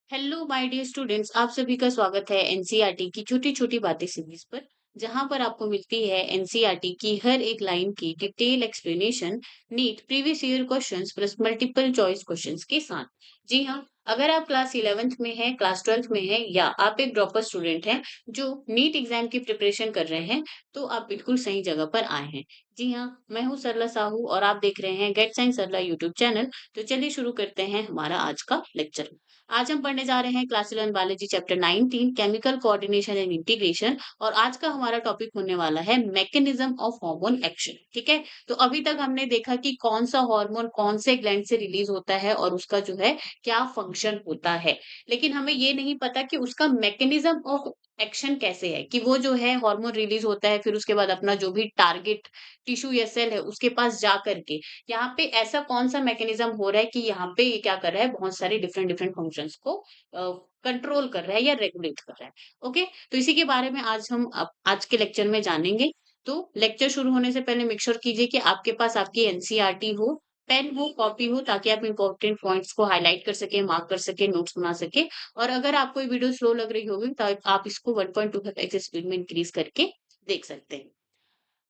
Hello my dear students, आप सभी का स्वागत है एनसीईआरटी की छोटी छोटी बातें सीरीज पर। जहां पर आपको मिलती है एनसीईआरटी की हर एक लाइन की detail explanation, NEET previous year questions plus multiple choice questions के साथ। जी हाँ, अगर आप क्लास 11th में हैं, क्लास 12th में हैं या आप एक ड्रॉपर स्टूडेंट हैं जो नीट एग्जाम की प्रिपरेशन कर रहे हैं, तो आप बिल्कुल सही जगह पर आए हैं। जी हाँ, मैं हूँ सरला साहू और आप देख रहे हैं gate Science Sarla YouTube channel. तो चलिए शुरू करते हैं हमारा आज का लेक्चर। आज हम पढ़ने जा रहे हैं class 11 biology chapter 19 chemical coordination and integration. और आज का हमारा टॉपिक होने वाला है मैकेनिज्म ऑफ हार्मोन एक्शन। ठीक है, तो अभी तक हमने देखा कि कौन सा हार्मोन कौन से ग्लैंड से रिलीज होता है और उसका जो है क्या फंक्शन होता है। लेकिन हमें ये नहीं पता कि उसका मैकेनिज्म ऑफ एक्शन कैसे है, कि वो जो है हार्मोन रिलीज होता है फिर उसके बाद अपना जो भी टारगेट टिश्यू या सेल है उसके पास जा करके यहाँ पे ऐसा कौन सा मैकेनिज्म हो रहा है कि यहाँ पे ये क्या कर रहा है, बहुत सारे डिफरेंट डिफरेंट फंक्शंस को कंट्रोल कर रहा है या रेगुलेट कर रहा है। ओके, तो इसी के बारे में आज हम आज के लेक्चर में जानेंगे। तो लेक्चर शुरू होने से पहले मेक श्योर कीजिए कि आपके पास आपकी एनसीईआरटी हो, पेन हो, कॉपी हो, ताकि आप इंपॉर्टेंट पॉइंट्स को हाईलाइट कर सके, मार्क कर सके, नोट्स बना सके। और अगर आपको ये वीडियो स्लो लग रही होगी तो आप इसको 1.25x स्पीड में इंक्रीज करके देख सकते हैं।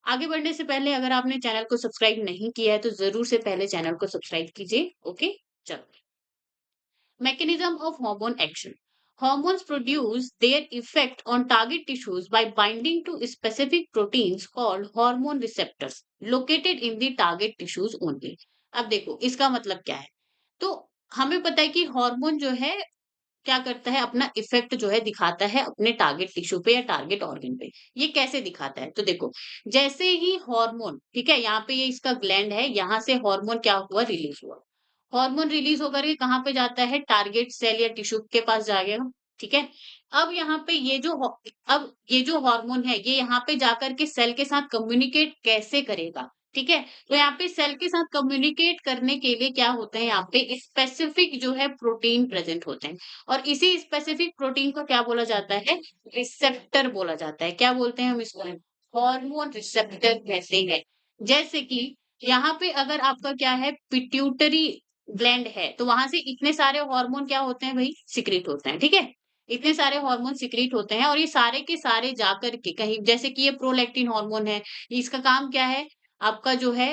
आगे बढ़ने से पहले अगर आपने चैनल को सब्सक्राइब नहीं किया है तो जरूर से पहले चैनल को सब्सक्राइब कीजिए। ओके, चलो। Mechanism of hormone action. Hormones produce their effect on target tissues by binding to specific proteins called hormone receptors located in the target tissues only. अब देखो इसका मतलब क्या है। तो हमें पता है कि हार्मोन जो है क्या करता है, अपना इफेक्ट जो है दिखाता है अपने टारगेट टिश्यू पे या टारगेट ऑर्गन पे। ये कैसे दिखाता है, तो देखो जैसे ही हार्मोन, ठीक है, यहाँ पे ये इसका ग्लैंड है, यहाँ से हार्मोन क्या हुआ, रिलीज हुआ। हार्मोन रिलीज होकर के कहाँ पे जाता है, टारगेट सेल या टिश्यू के पास जाएगा। ठीक है, अब यहाँ पे अब ये जो हार्मोन है ये यहाँ पे जाकर के सेल के साथ कम्युनिकेट कैसे करेगा। ठीक है, तो यहाँ पे सेल के साथ कम्युनिकेट करने के लिए क्या होता है, यहाँ पे स्पेसिफिक जो है प्रोटीन प्रेजेंट होते हैं। और इसी स्पेसिफिक प्रोटीन को क्या बोला जाता है, रिसेप्टर बोला जाता है। क्या बोलते हैं हम इसको, हार्मोन रिसेप्टर कहते हैं। जैसे कि यहाँ पे अगर आपका क्या है, पिट्यूटरी ग्लैंड है, तो वहां से इतने सारे हार्मोन क्या होते हैं भाई, सिक्रीट होते हैं। ठीक है, इतने सारे हार्मोन सिक्रीट होते हैं और ये सारे के सारे जाकर के कहीं, जैसे कि ये प्रोलैक्टिन हार्मोन है, इसका काम क्या है, आपका जो है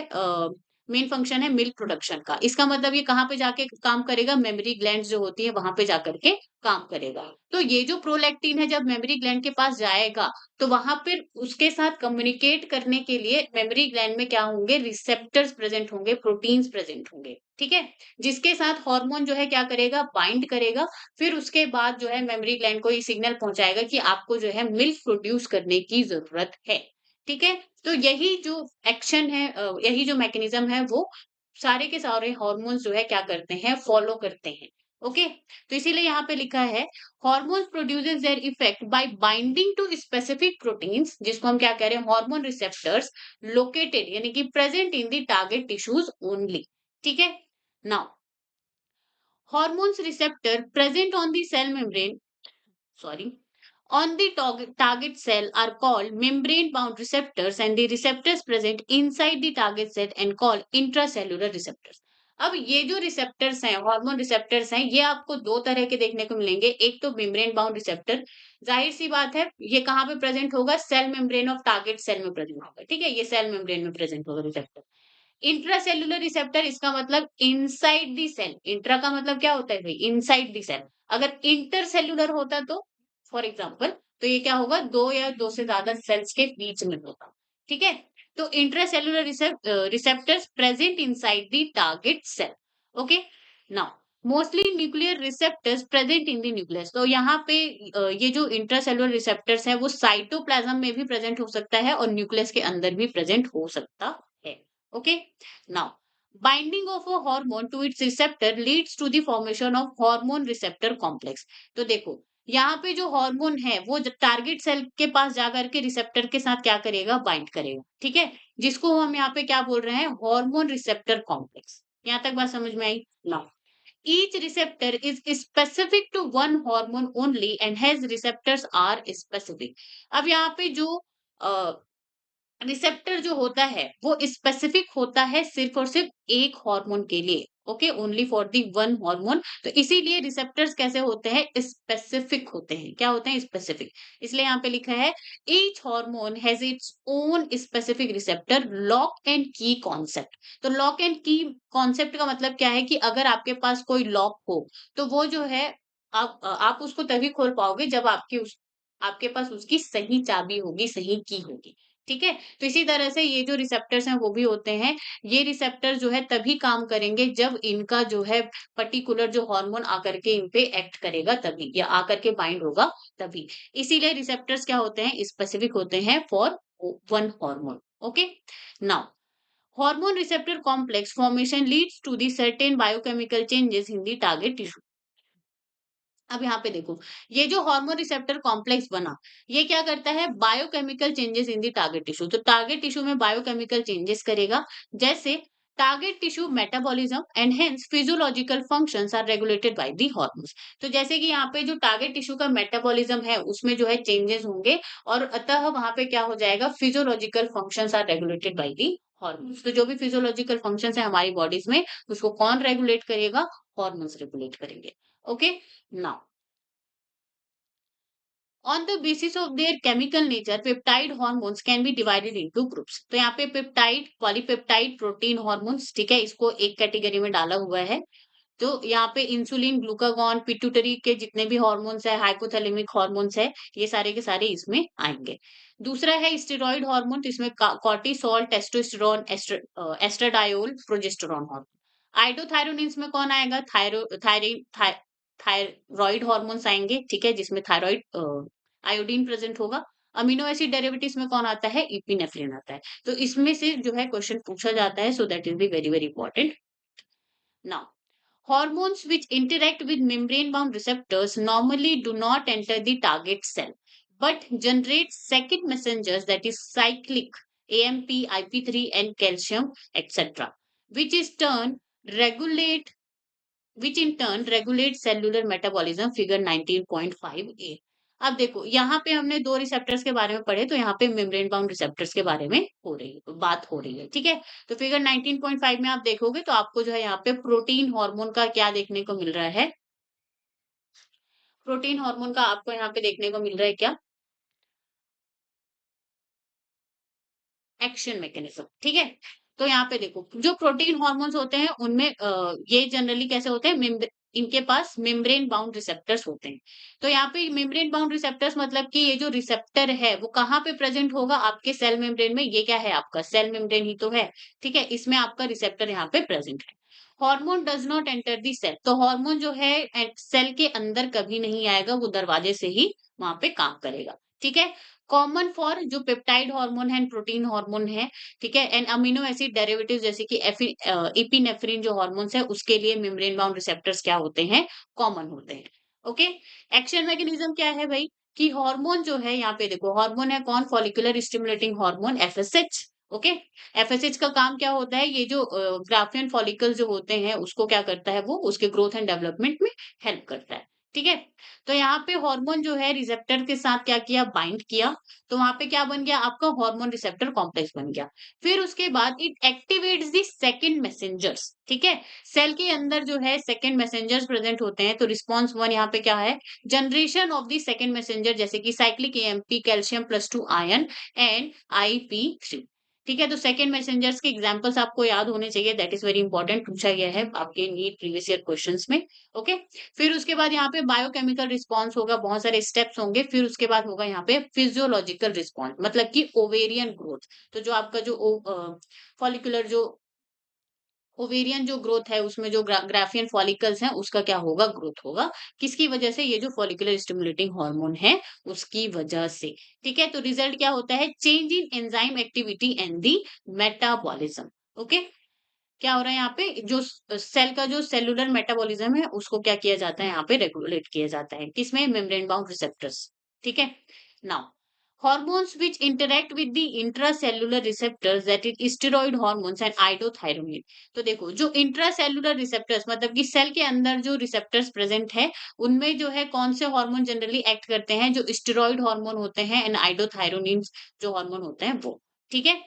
मेन फंक्शन है मिल्क प्रोडक्शन का। इसका मतलब ये कहाँ पे जाके काम करेगा, मेमोरी ग्लैंड्स जो होती है वहां पे जाकर के काम करेगा। तो ये जो प्रोलैक्टिन है जब मेमोरी ग्लैंड के पास जाएगा तो वहां पर उसके साथ कम्युनिकेट करने के लिए मेमोरी ग्लैंड में क्या होंगे, रिसेप्टर्स प्रेजेंट होंगे, प्रोटीन्स प्रेजेंट होंगे। ठीक है, जिसके साथ हार्मोन जो है क्या करेगा, बाइंड करेगा। फिर उसके बाद जो है मेमोरी ग्लैंड को ये सिग्नल पहुंचाएगा कि आपको जो है मिल्क प्रोड्यूस करने की जरूरत है। ठीक है, तो यही जो एक्शन है, यही जो मैकेनिज्म है वो सारे के सारे हॉर्मोन्स जो है क्या करते हैं, फॉलो करते हैं। ओके, तो इसीलिए यहाँ पे लिखा है hormones produces their effect by binding to specific proteins, जिसको हम क्या कह रहे हैं, हार्मोन रिसेप्टर्स लोकेटेड यानी कि present in the target tissues only. ठीक है, now hormones receptor present on the cell membrane, sorry, on the target cell are called membrane bound receptors, and the receptors present inside the target cell and called intracellular receptors. अब ये जो receptors हैं, hormone receptors हैं, ये आपको दो तरह के देखने को मिलेंगे। एक तो मेम्ब्रेन बाउंड रिसेप्टर, जाहिर सी बात है ये कहाँ पे प्रेजेंट होगा, cell membrane of target cell में प्रेजेंट होगा। ठीक है, ये सेल मेम्ब्रेन में प्रेजेंट होगा रिसेप्टर। इंट्रासेल्युलर रिसेप्टर इसका मतलब इनसाइड द सेल। इंट्रा का मतलब क्या होता है भाई, इनसाइड द सेल। अगर इंटरसेल्युलर होता तो फॉर एग्जांपल, तो ये क्या होगा, दो या दो से ज्यादा सेल्स के बीच में होगा। ठीक है, तो intracellular receptors present inside the target cell. Okay, now mostly nuclear receptors present in the nucleus. तो यहाँ पे ये जो इंट्रासेल्युलर रिसेप्टर्स है वो साइटोप्लाज्म में भी प्रेजेंट हो सकता है और न्यूक्लियस के अंदर भी प्रेजेंट हो सकता है। Okay, now binding of a hormone to its receptor leads to the formation of hormone receptor complex. तो देखो यहाँ पे जो हार्मोन है वो टारगेट सेल के पास जाकर के रिसेप्टर के साथ क्या करेगा, बाइंड करेगा। ठीक है, जिसको हम यहाँ पे क्या बोल रहे हैं, हार्मोन रिसेप्टर कॉम्प्लेक्स। यहाँ तक बात समझ में आई। Now each receptor is specific to one hormone only and hence receptors are specific. अब यहाँ पे जो रिसेप्टर जो होता है वो स्पेसिफिक होता है सिर्फ और सिर्फ एक हार्मोन के लिए। Okay, only for the one hormone. तो इसीलिए रिसेप्टर्स कैसे होते हैं, स्पेसिफिक होते हैं। क्या होते हैं, स्पेसिफिक। इसलिए यहाँ पे लिखा है each hormone has its own specific receptor, lock and की कॉन्सेप्ट। तो लॉक एंड की कॉन्सेप्ट का मतलब क्या है कि अगर आपके पास कोई लॉक हो तो वो जो है आप उसको तभी खोल पाओगे जब आपके पास उसकी सही चाबी होगी, सही की होगी। ठीक है? तो इसी तरह से ये जो रिसेप्टर्स हैं वो भी होते हैं। ये रिसेप्टर जो है तभी काम करेंगे जब इनका जो है पर्टिकुलर जो हार्मोन आकर के इन पे एक्ट करेगा तभी, या आकर के बाइंड होगा तभी। इसीलिए रिसेप्टर्स क्या होते हैं, स्पेसिफिक होते हैं for one hormone. Okay, now hormone receptor complex formation leads to the certain biochemical changes in the target tissue. अब यहाँ पे देखो, ये जो हार्मोन रिसेप्टर कॉम्प्लेक्स बना, ये क्या करता है, biochemical changes in the target tissue. तो टारगेट टिश्यू में बायोकेमिकल चेंजेस करेगा, जैसे target tissue metabolism and hence physiological functions are regulated by the hormones. तो जैसे कि यहाँ पे जो टारगेट टिश्यू का मेटाबॉलिज्म है उसमें जो है चेंजेस होंगे, और अतः वहां पे क्या हो जाएगा, physiological functions are regulated by the hormones. तो जो भी फिजियोलॉजिकल फंक्शंस है हमारी बॉडीज में, उसको कौन रेगुलेट करेगा, हार्मोन्स रेगुलेट करेंगे। Okay, now on the basis of their chemical nature, peptide hormones can be divided into groups। तो यहाँ पे पेप्टाइड, पॉलीपेप्टाइड, प्रोटीन हॉर्मोन्स, ठीक है, इसको एक कैटेगरी में डाला हुआ है। तो यहाँ पे इंसुलिन, ग्लूकागॉन, पिट्यूटरी के जितने भी हॉर्मोन्स है, हाइपोथैलेमिक हॉर्मोन्स है, ये सारे के सारे इसमें आएंगे। दूसरा है स्टेरॉइड हार्मोन, तो इसमें cortisol, testosterone, estradiol, progesterone hormone. Iodothyronines में कौन आएगा, थायराइड हॉर्मोन्स आएंगे, ठीक है, जिसमें थायराइड आयोडीन प्रेजेंट होगा। अमीनो एसिड डेरिवेटिव्स में कौन आता है, इपिनेफ्रिन आता है। तो इसमें से जो है क्वेश्चन पूछा जाता है, so that is be very very important. Now hormones which interact with membrane-bound receptors normally do not enter the target cell, but generate second messengers, that is cyclic AMP, IP3, and calcium, etc., which is turn regulate which in turn regulate cellular metabolism, figure 19.5a। अब देखो यहाँ पे हमने दो receptors के बारे में पढ़े, तो यहाँ पे मेम्ब्रेन बाउंड रिसेप्टर्स के बारे में बात हो रही है, ठीक है। तो फिगर 19.5 में आप देखोगे तो आपको जो है यहाँ पे प्रोटीन हार्मोन का क्या देखने को मिल रहा है, प्रोटीन हार्मोन का आपको यहाँ पे देखने को मिल रहा है क्या, एक्शन मैकेनिज्म, ठीक है। तो यहाँ पे देखो जो प्रोटीन हॉर्मोन्स होते हैं उनमें ये जनरली कैसे होते हैं, इनके पास मेम्ब्रेन बाउंड रिसेप्टर्स होते हैं। तो यहाँ पे मेम्ब्रेन बाउंड रिसेप्टर्स मतलब कि ये जो रिसेप्टर है वो कहाँ पे प्रेजेंट होगा, आपके सेल मेम्ब्रेन में। ये क्या है, आपका सेल मेम्ब्रेन ही तो है, ठीक है, इसमें आपका रिसेप्टर यहाँ पे प्रेजेंट है। Hormone does not enter the cell, तो हार्मोन जो है सेल के अंदर कभी नहीं आएगा, वो दरवाजे से ही वहां पे काम करेगा, ठीक है। कॉमन फॉर जो पेप्टाइड हार्मोन है, प्रोटीन हार्मोन है, ठीक है, एंड अमीनो एसिड डेरिवेटिव जैसे कि इपिनेफ्रिन जो हॉर्मोन्स है उसके लिए मेम्ब्रेन बाउंड रिसेप्टर्स क्या होते हैं, कॉमन होते हैं। ओके, एक्शन मैकेनिज्म क्या है भाई, कि हार्मोन जो है, यहाँ पे देखो हार्मोन है कौन, follicular stimulating hormone, FSH. Okay, FSH का काम क्या होता है, ये जो ग्राफियन फॉलिकल जो होते हैं उसको क्या करता है, वो उसके ग्रोथ एंड डेवलपमेंट में हेल्प करता है, ठीक है। तो यहाँ पे हार्मोन जो है रिसेप्टर के साथ क्या किया, बाइंड किया, तो वहां पे क्या बन गया, आपका हार्मोन रिसेप्टर कॉम्प्लेक्स बन गया। फिर उसके बाद it activates the second messengers, ठीक है। सेल के अंदर जो है सेकंड मैसेंजर्स प्रेजेंट होते हैं, तो रिस्पॉन्स वन यहाँ पे क्या है, generation of the second messenger, जैसे कि cyclic AMP, calcium plus two ion, and IP3, ठीक है। तो सेकंड मैसेंजर्स के एग्जांपल्स आपको याद होने चाहिए, दैट इज वेरी इंपॉर्टेंट, पूछा गया है आपके नीट प्रीवियस ईयर क्वेश्चंस में। ओके, फिर उसके बाद यहाँ पे बायोकेमिकल रिस्पॉन्स होगा, बहुत सारे स्टेप्स होंगे, फिर उसके बाद होगा यहाँ पे फिजियोलॉजिकल रिस्पॉन्स, मतलब कि ओवेरियन ग्रोथ। तो जो आपका जो फॉलिकुलर जो ओवेरियन जो ग्रोथ है उसमें जो ग्राफियन फॉलिकल्स हैं उसका क्या होगा, ग्रोथ होगा, किसकी वजह से, ये जो फॉलिकुलर स्टिमुलेटिंग हार्मोन है उसकी वजह से, ठीक है। तो रिजल्ट क्या होता है, change in enzyme activity and the metabolism. Okay, क्या हो रहा है यहाँ पे, जो सेल का जो सेलुलर मेटाबॉलिज्म है उसको क्या किया जाता है, यहाँ पे रेगुलेट किया जाता है, किसमें, मेम्ब्रेन बाउंड रिसेप्टर्स, ठीक है। Now hormones which interact with the intracellular receptors, that is steroid hormones and iodothyromine। तो देखो जो इंट्रासेल्युलर रिसेप्टर्स मतलब कि सेल के अंदर जो रिसेप्टर्स प्रेजेंट है उनमें जो है कौन से हार्मोन जनरली एक्ट करते हैं, जो स्टेरॉइड हार्मोन होते हैं एंड आइडोथायरोनिन जो हार्मोन होते हैं वो, ठीक है।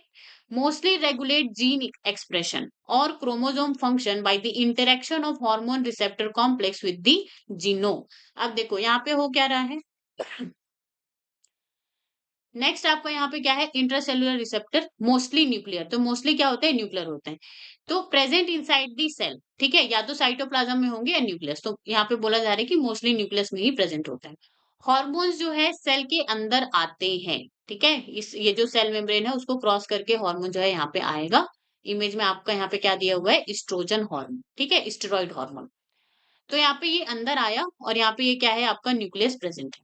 mostly regulate gene expression or chromosome function by the interaction of hormone receptor complex with the genome. अब देखो यहाँ पे हो क्या रहा है, नेक्स्ट आपका यहाँ पे क्या है, इंट्रासेल्युलर रिसेप्टर मोस्टली न्यूक्लियर, तो मोस्टली क्या होता है, न्यूक्लियर होते हैं, तो प्रेजेंट इनसाइड दी सेल, ठीक है, या तो साइटोप्लाज्म में होंगे या न्यूक्लियस, तो यहाँ पे बोला जा रहा है कि मोस्टली न्यूक्लियस में ही प्रेजेंट होता है। हॉर्मोन्स जो है सेल के अंदर आते हैं, ठीक है, इस ये जो सेल मेम्ब्रेन है उसको क्रॉस करके हार्मोन जो है यहाँ पे आएगा। इमेज में आपका यहाँ पे क्या दिया हुआ है, एस्ट्रोजन हार्मोन, ठीक है, स्टेरॉइड हार्मोन। तो यहाँ पे ये अंदर आया और यहाँ पे ये क्या है, आपका न्यूक्लियस प्रेजेंट है।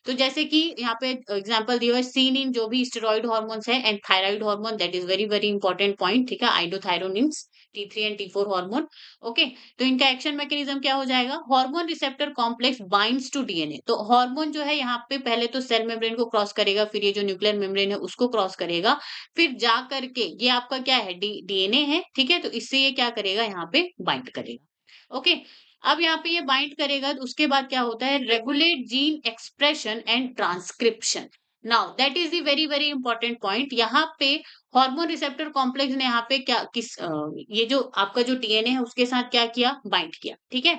तो जैसे कि यहाँ पे एग्जांपल दिया हुआ है, सीन इन जो भी स्टेरॉइड हार्मोन्स है and thyroid hormone, that is very very important point, ठीक है, आइडोथायरोनिन्स, T3 and T4 hormone. Okay, तो इनका एक्शन मैकेनिज्म क्या हो जाएगा, hormone receptor complex binds to DNA, तो हार्मोन जो है यहाँ पे पहले तो सेल मेम्ब्रेन को क्रॉस करेगा, फिर ये जो न्यूक्लियर मेम्ब्रेन है उसको क्रॉस करेगा, फिर जा करके ये आपका क्या है, डीएनए है, ठीक है, तो इससे ये क्या करेगा, यहाँ पे बाइंड करेगा। ओके, अब यहाँ पे ये बाइंड करेगा तो उसके बाद क्या होता है, regulate gene expression and transcription. Now that is the very very important point, यहाँ पे हार्मोन रिसेप्टर कॉम्प्लेक्स ने यहाँ पे क्या ये जो आपका जो डीएनए है उसके साथ क्या किया, बाइंड किया, ठीक है,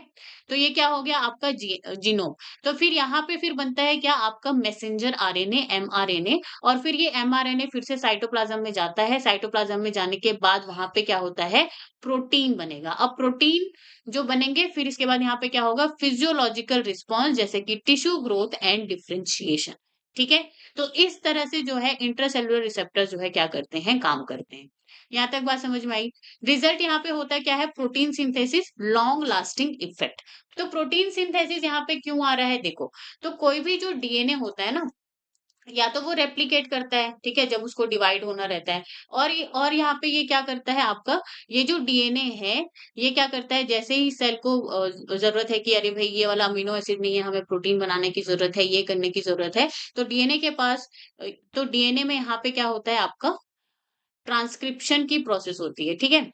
तो ये क्या हो गया आपका जीनोम। तो फिर यहाँ पे फिर बनता है क्या, आपका मैसेंजर आरएनए, एमआरएनए, और फिर ये एमआरएनए फिर से साइटोप्लाज्म में जाता है, साइटोप्लाज्म में जाने के बाद वहां पे क्या होता है, प्रोटीन बनेगा। अब प्रोटीन जो बनेंगे फिर इसके बाद यहाँ पे क्या होगा, फिजियोलॉजिकल रिस्पॉन्स, जैसे कि टिश्यू ग्रोथ एंड डिफरेंशिएशन, ठीक है। तो इस तरह से जो है इंट्रासेल्युलर रिसेप्टर जो है क्या करते हैं, काम करते हैं। यहाँ तक बात समझ में आई। रिजल्ट यहाँ पे होता है क्या है, protein synthesis, long lasting effect. तो प्रोटीन सिंथेसिस यहाँ पे क्यों आ रहा है, देखो, तो कोई भी जो डीएनए होता है ना, या तो वो रेप्लिकेट करता है, ठीक है, जब उसको डिवाइड होना रहता है, और यहाँ पे ये क्या करता है आपका, ये जो डीएनए है, ये क्या करता है, जैसे ही सेल को जरूरत है कि अरे भाई ये वाला अमीनो एसिड नहीं है, हमें प्रोटीन बनाने की जरूरत है, ये करने की जरूरत है, तो डीएनए के पास तो डीएनए में यहाँ पे क्या होता है आपका, ट्रांसक्रिप्शन की प्रोसेस होती है, ठीक है।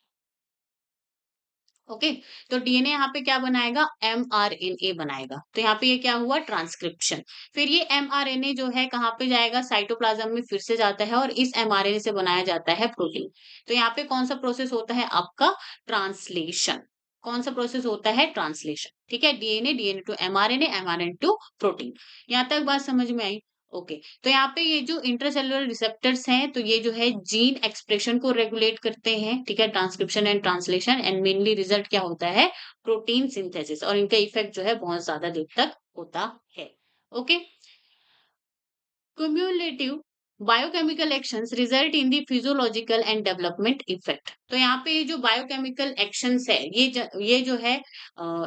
ओके, तो डीएनए यहाँ पे क्या बनाएगा, एमआरएनए बनाएगा, तो यहाँ पे ये क्या हुआ, ट्रांसक्रिप्शन। फिर ये एमआरएनए जो है कहाँ पे जाएगा, साइटोप्लाज्म में फिर से जाता है और इस एमआरएनए से बनाया जाता है प्रोटीन। तो यहाँ पे कौन सा प्रोसेस होता है आपका, ट्रांसलेशन। कौन सा प्रोसेस होता है, ट्रांसलेशन, ठीक है, DNA, DNA to mRNA, mRNA to protein. यहाँ तक बात समझ में आई। ओके, तो यहाँ पे ये जो इंट्रासेल्युलर रिसेप्टर्स हैं, तो ये जो है जीन एक्सप्रेशन को रेगुलेट करते हैं, ठीक है, transcription and translation, and mainly result क्या होता है, प्रोटीन सिंथेसिस, और इनका इफेक्ट जो है बहुत ज्यादा देर तक होता है। Okay, cumulative biochemical actions result in the physiological and development effect। तो यहाँ पे ये जो बायोकेमिकल एक्शंस है, ये जो है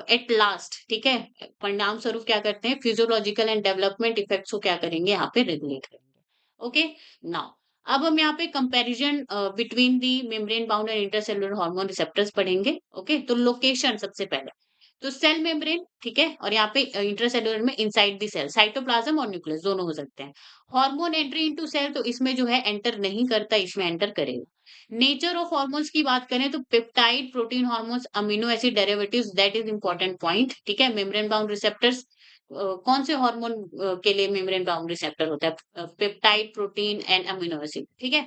एट लास्ट, ठीक है, परिणाम स्वरूप क्या करते हैं, फिजियोलॉजिकल एंड डेवलपमेंट इफेक्ट्स को क्या करेंगे, यहाँ पे रेगुलेट करेंगे। ओके, नाउ अब हम यहाँ पे comparison between the membrane bound and intercellular hormone receptors पढ़ेंगे। ओके, तो लोकेशन सबसे पहले, तो सेल मेम्ब्रेन, ठीक है, और यहाँ पे इंट्रासेलुलर में इनसाइड द सेल, साइटोप्लाज्म और न्यूक्लियस दोनों हो सकते हैं। हार्मोन एंट्री इनटू सेल, तो इसमें जो है एंटर नहीं करता, इसमें एंटर करेगा। नेचर ऑफ हार्मोन्स की बात करें तो peptide, protein hormones, amino acid derivatives, that is important point, ठीक है। मेम्ब्रेन बाउंड रिसेप्टर्स, कौन से हार्मोन के लिए मेम्ब्रेन बाउंड रिसेप्टर होता है, peptide, protein and amino acid, ठीक है।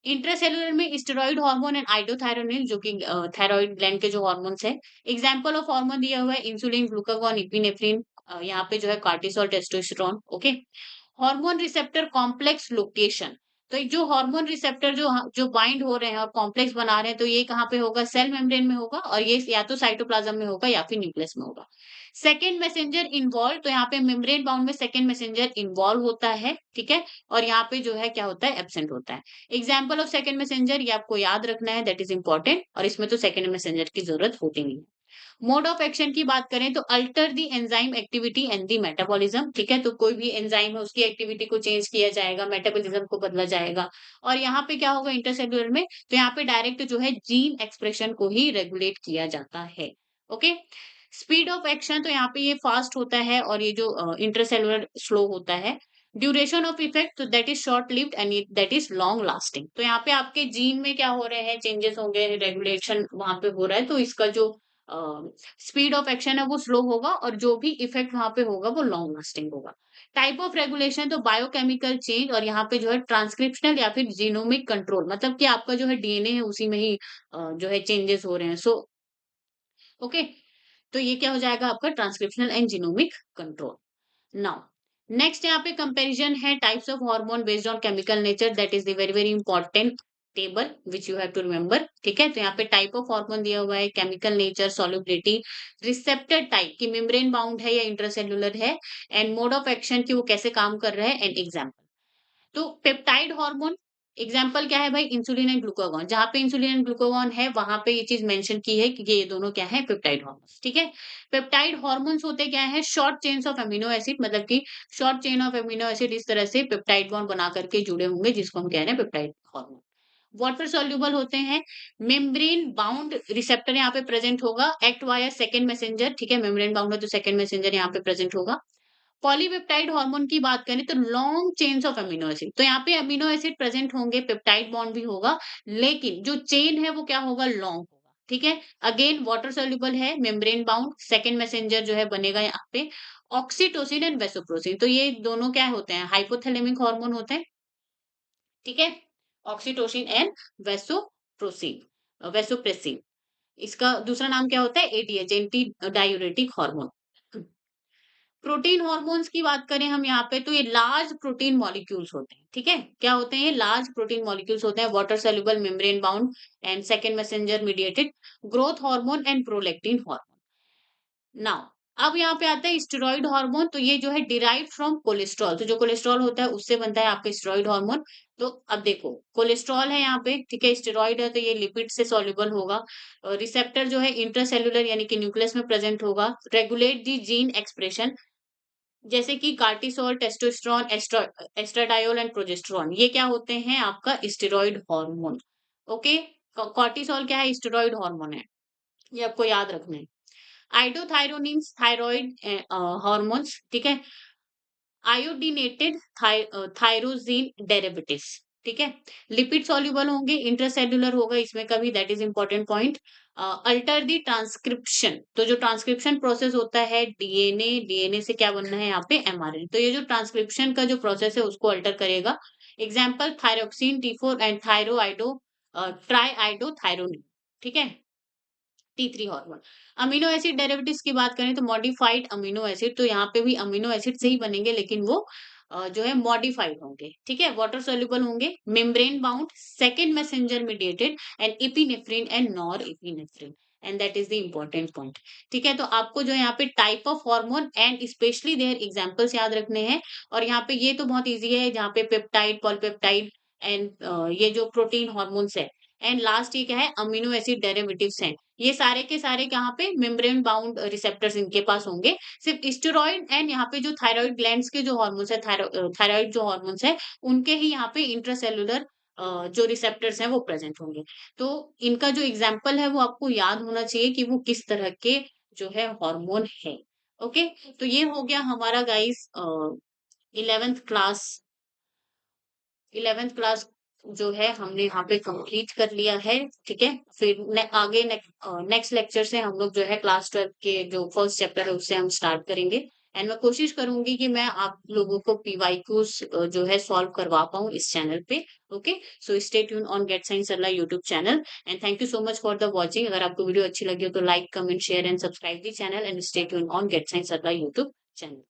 इंट्रासेलुलर में स्टेरॉइड हार्मोन एंड आइडोथायरोनिन, जो कि थायराइड ग्लैंड के जो हार्मोन्स है। एग्जांपल ऑफ हार्मोन दिया हुआ है, इंसुलिन, ग्लूकागॉन, इपिनेफ्रिन, यहाँ पे जो है cortisol, testosterone. Okay, hormone receptor complex location, तो जो हार्मोन रिसेप्टर जो बाइंड हो रहे हैं और कॉम्प्लेक्स बना रहे हैं, तो ये कहाँ पे होगा, सेल मेम्ब्रेन में होगा, और ये या तो साइटोप्लाज्म में होगा या फिर न्यूक्लियस में होगा। सेकेंड मैसेंजर इन्वॉल्व, तो यहाँ पे मेम्ब्रेन बाउंड में सेकेंड मैसेंजर इन्वॉल्व होता है, ठीक है, और यहाँ पे जो है क्या होता है, एब्सेंट होता है। एग्जाम्पल ऑफ सेकेंड मैसेंजर, ये आपको याद रखना है, दैट इज इंपॉर्टेंट, और इसमें तो सेकेंड मैसेंजर की जरूरत होती नहीं है। मोड ऑफ एक्शन की बात करें तो alter the enzyme activity and the metabolism, ठीक है, तो कोई भी एंजाइम है उसकी एक्टिविटी को चेंज किया जाएगा, मेटाबॉलिज्म को बदला जाएगा। और यहाँ पे क्या होगा इंटरसेल्युलर में, तो यहाँ पे डायरेक्ट जो है जीन एक्सप्रेशन को ही रेगुलेट किया जाता है। ओके, स्पीड ऑफ एक्शन, तो यहाँ पे ये फास्ट होता है और ये जो इंटरसेल्युलर स्लो होता है। ड्यूरेशन ऑफ इफेक्ट, तो that is short lived and that is long lasting. तो यहाँ पे आपके जीन में क्या हो रहे हैं, चेंजेस होंगे, रेगुलेशन वहां पे हो रहा है, तो इसका जो स्पीड ऑफ एक्शन है वो स्लो होगा और जो भी इफेक्ट वहां पे होगा वो लॉन्ग लास्टिंग होगा। टाइप ऑफ रेगुलेशन तो बायोकेमिकल चेंज और यहाँ पे जो है ट्रांसक्रिप्शनल या फिर जीनोमिक कंट्रोल, मतलब कि आपका जो है डीएनए है उसी में ही जो है चेंजेस हो रहे हैं। सो ओके, तो ये क्या हो जाएगा आपका transcriptional and genomic control. Now next यहाँ पे कंपैरिजन है types of hormone based on chemical nature, that is the very very important table which you have to remember. ठीक है, तो यहाँ पे टाइप ऑफ हार्मोन दिया हुआ है, chemical nature, solubility, receptor type की मेम्ब्रेन बाउंड है या इंट्रासेल्युलर है, एंड मोड ऑफ एक्शन की वो कैसे काम कर रहा है, एंड एग्जाम्पल। तो पेप्टाइड हार्मोन एग्जाम्पल क्या है भाई, इंसुलिन एंड ग्लूकागॉन। जहां पे इंसुलिन एंड ग्लूकागॉन है वहां पे ये चीज मेंशन की है कि ये दोनों क्या है, पेप्टाइड हार्मोन। ठीक है, पेप्टाइड हार्मोन्स होते क्या है, short chains of amino acid, मतलब कि short chain of amino acid इस तरह से पेप्टाइड बॉन्ड बना करके जुड़े होंगे, जिसको हम कह रहे हैं पेप्टाइड हार्मोन। वाटर सॉल्युबल होते हैं, मेम्ब्रेन बाउंड रिसेप्टर यहाँ पे प्रेजेंट होगा, एक्ट वाया सेकेंड मैसेंजर। ठीक है, मेम्ब्रेन बाउंड है तो सेकेंड मैसेंजर यहाँ पे प्रेजेंट होगा। पॉलीपेप्टाइड हार्मोन की बात करें तो long chains of amino acid, तो यहाँ पे अमीनो एसिड प्रेजेंट होंगे, पेप्टाइड बॉन्ड भी होगा, लेकिन जो चेन है वो क्या होगा, लॉन्ग होगा। ठीक है, अगेन वाटर सोल्यूबल है, मेम्ब्रेन बाउंड, सेकेंड मैसेंजर जो है बनेगा यहाँ पे। ऑक्सीटोसिन एंड वेसोप्रोसिन, तो ये दोनों क्या होते हैं, हाइपोथैलेमिक हार्मोन होते हैं। ठीक है, ऑक्सीटोसिन एंड वेसोप्रोसिन, वेसोप्रेसिन। इसका दूसरा नाम क्या होता है, ADH, anti diuretic hormone. Protein hormones की बात करें हम यहाँ पे, तो ये लार्ज प्रोटीन मॉलिक्यूल्स होते हैं। ठीक है, क्या होते हैं, ये लार्ज प्रोटीन मॉलिक्यूल्स होते हैं, water soluble, membrane bound and second messenger mediated, growth hormone and prolactin hormone. Now अब यहाँ पे आता है स्टेरॉइड हार्मोन, तो ये जो है डिराइव फ्रॉम कोलेस्ट्रॉल, तो जो कोलेस्ट्रॉल होता है उससे बनता है आपका स्टेरॉइड हार्मोन। तो अब देखो, कोलेस्ट्रॉल है यहाँ पे, ठीक है, स्टेरॉइड है तो ये लिपिड से सॉल्युबल होगा। रिसेप्टर जो है इंट्रासेल्युलर यानी कि न्यूक्लियस में प्रेजेंट होगा, रेगुलेट दी जीन एक्सप्रेशन, जैसे कि cortisol, testosterone, estradiol and progesterone, ये क्या होते हैं, आपका स्टेरॉइड हार्मोन। ओके, कॉर्टिसोल क्या है, स्टेरॉइड हार्मोन है, ये आपको याद रखना है। आइडोथायरोनिन्स थायराइड हार्मोन्स, ठीक है, आयोडीनेटेड थायरोजीन डेरिवेटिव्स। ठीक है, लिपिड सॉल्युबल होंगे, इंट्रासेल्युलर होगा इसमें का भी, that is important point. Alter the transcription, तो जो ट्रांसक्रिप्शन प्रोसेस होता है डीएनए, डीएनए से क्या बनना है यहाँ पे, एमआरएनए, तो ये जो ट्रांसक्रिप्शन का जो प्रोसेस है उसको अल्टर करेगा। Example thyroxine T4 and thyroido triiodothyronine. ठीक है, T3 hormone. Amino acid derivatives की बात करें तो मॉडिफाइड अमीनो एसिड, तो यहाँ पे भी अमीनो एसिड से ही बनेंगे लेकिन वो जो है मॉडिफाइड होंगे। ठीक है, वाटर सोल्यूबल होंगे, membrane bound, second messenger mediated, and epinephrine and nor epinephrine, and that is the important point. ठीक है, तो आपको जो यहाँ पे type of hormone and specially their examples याद रखने हैं। और यहाँ पे ये तो बहुत इजी है, जहाँ पे पेप्टाइड, पॉलीपेप्टाइड एंड ये जो प्रोटीन हार्मोन्स है, एंड लास्ट ये क्या है, अमीनो एसिड डेरिवेटिव्स हैं। ये सारे के सारे कहाँ पे, मेम्ब्रेन बाउंड रिसेप्टर्स इनके पास होंगे। सिर्फ स्टेरॉइड एंड यहाँ पे जो थायराइड ग्लैंड्स के जो हार्मोन्स है, थायराइड जो हार्मोन्स है, उनके ही यहाँ पे इंट्रासेल्युलर जो रिसेप्टर्स हैं वो प्रेजेंट होंगे। तो इनका जो एग्जाम्पल है वो आपको याद होना चाहिए कि वो किस तरह के जो है हार्मोन है। ओके, तो ये हो गया हमारा guys 11th class, 11th class जो है हमने यहाँ पे कंप्लीट कर लिया है। ठीक है, फिर आगे नेक्स्ट लेक्चर से हम लोग जो है क्लास 12 के जो फर्स्ट चैप्टर है उससे हम स्टार्ट करेंगे। एंड मैं कोशिश करूंगी कि मैं आप लोगों को पीवाईक्यूज जो है सॉल्व करवा पाऊँ इस चैनल पे। Okay, so stay tune on Get Science Sarla YouTube channel, and thank you so much for the watching. अगर आपको वीडियो अच्छी लगी हो तो like, comment, share and subscribe the channel, and stay tune on Get Science Sarla YouTube channel.